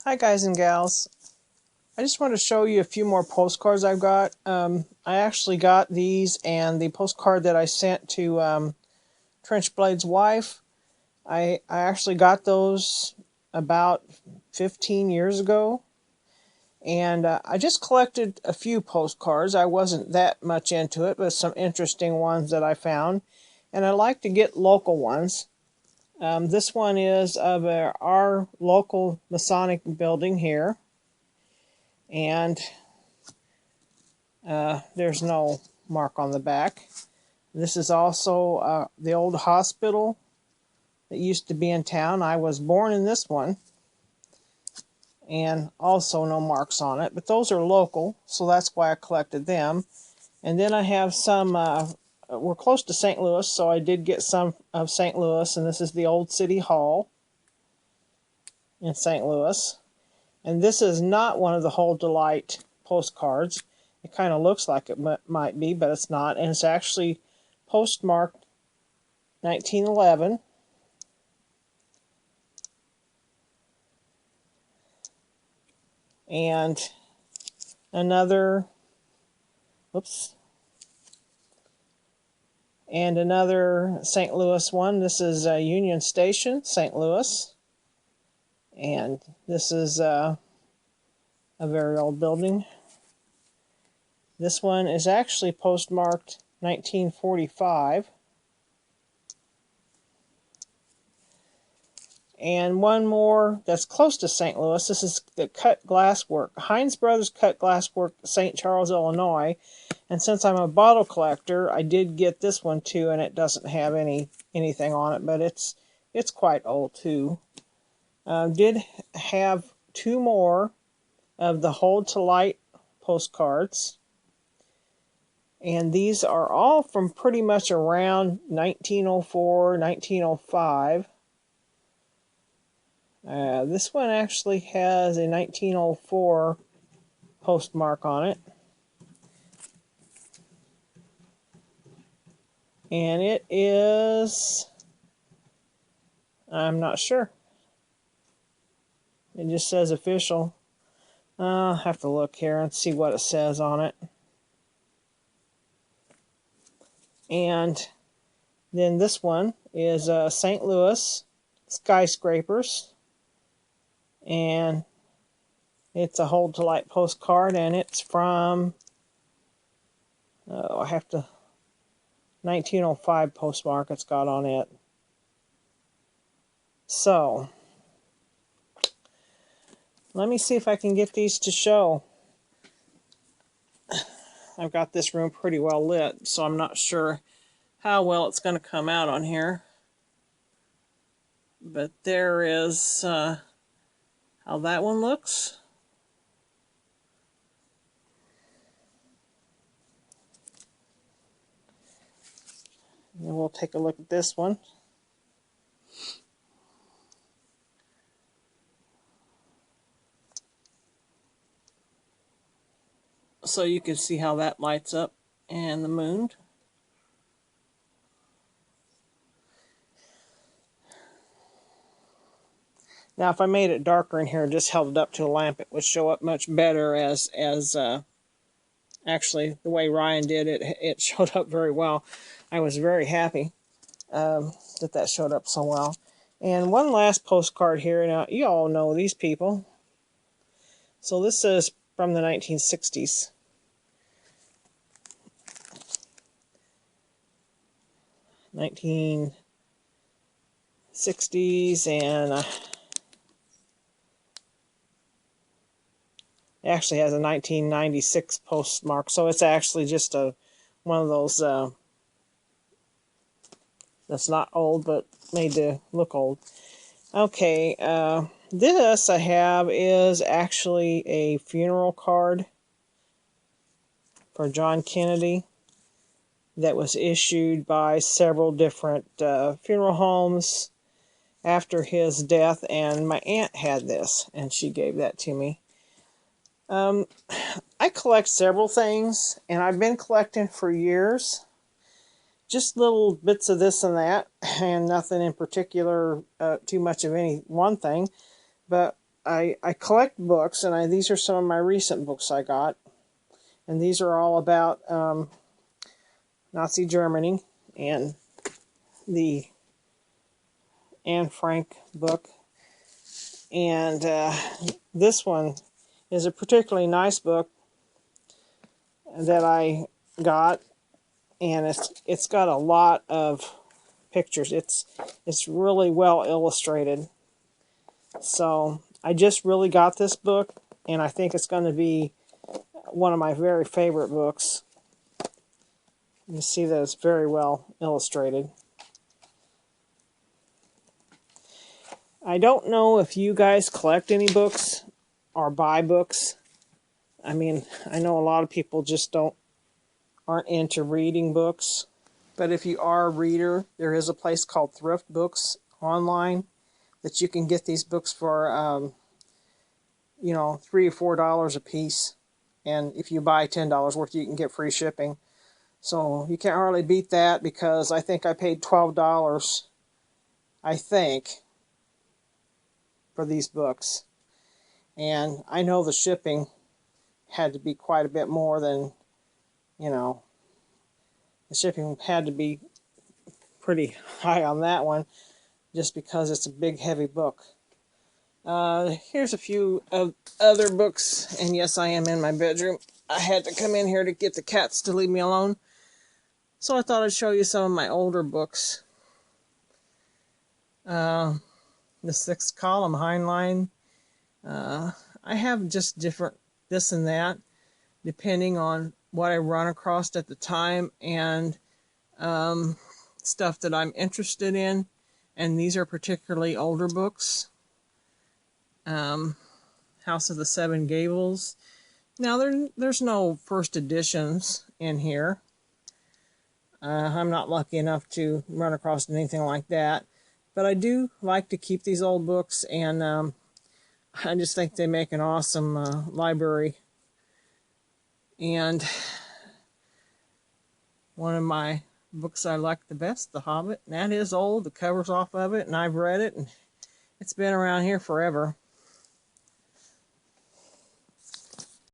Hi guys and gals. I just want to show you a few more postcards I've got. I actually got these and the postcard that I sent to Trenchblade's wife. I actually got those about 15 years ago. And I just collected a few postcards. I wasn't that much into it, but some interesting ones that I found. And I like to get local ones. This one is of our local Masonic building here. And there's no mark on the back. This is also the old hospital that used to be in town. I was born in this one, and also no marks on it, but those are local, so that's why I collected them. And then I have some, we're close to St. Louis, so I did get some of St. Louis, and this is the old City Hall in St. Louis. And this is not one of the Hold Delight postcards. It kind of looks like it might be, but it's not. And it's actually postmarked 1911. And another, whoops, and another St. Louis one. This is Union Station, St. Louis. And this is a very old building. This one is actually postmarked 1945. And one more that's close to St. Louis. This is the cut glass work. Heinz Brothers Cut Glass Work, St. Charles, Illinois. And since I'm a bottle collector, I did get this one too, and it doesn't have anything on it, but it's quite old too. Did have two more of the Hold to Light postcards. And these are all from pretty much around 1904, 1905. This one actually has a 1904 postmark on it. And it is, I'm not sure. It just says official. I'll have to look here and see what it says on it. And then this one is St. Louis Skyscrapers. And it's a Hold to Light postcard, and it's from, I have to, 1905 postmark it's got on it. So, let me see if I can get these to show. I've got this room pretty well lit, so I'm not sure how well it's going to come out on here. But there is how that one looks. And we'll take a look at this one. So you can see how that lights up, and the moon. Now, if I made it darker in here and just held it up to the lamp, it would show up much better as actually, the way Ryan did it, it showed up very well. I was very happy that showed up so well. And one last postcard here. Now, you all know these people. So this is from the 1960s. And it actually has a 1996 postmark, so it's actually just one of those that's not old, but made to look old. Okay, this I have is actually a funeral card for John Kennedy that was issued by several different funeral homes after his death, and my aunt had this, and she gave that to me. I collect several things, and I've been collecting for years. Just little bits of this and that, and nothing in particular, too much of any one thing. But I collect books, and these are some of my recent books I got. And these are all about Nazi Germany and the Anne Frank book. And this one is a particularly nice book that I got, and it's got a lot of pictures. It's really well illustrated. So I just really got this book, and I think it's going to be one of my very favorite books. You see that it's very well illustrated. I don't know if you guys collect any books or buy books. I mean, I know a lot of people just aren't into reading books. But if you are a reader, there is a place called Thriftbooks online that you can get these books for, you know, $3 or $4 a piece. And if you buy $10 worth, you can get free shipping. So you can't hardly beat that, because I think I paid $12, I think, for these books. And I know the shipping had to be quite a bit more than, you know, the shipping had to be pretty high on that one, just because it's a big, heavy book. Here's a few of other books, and yes, I am in my bedroom. I had to come in here to get the cats to leave me alone. So I thought I'd show you some of my older books. The sixth column, Heinlein. I have just different this and that, depending on what I run across at the time, and stuff that I'm interested in. And these are particularly older books. House of the Seven Gables. Now, there's no first editions in here. I'm not lucky enough to run across anything like that. But I do like to keep these old books, and I just think they make an awesome library. And one of my books I like the best, The Hobbit, and that is old. The cover's off of it, and I've read it, and it's been around here forever.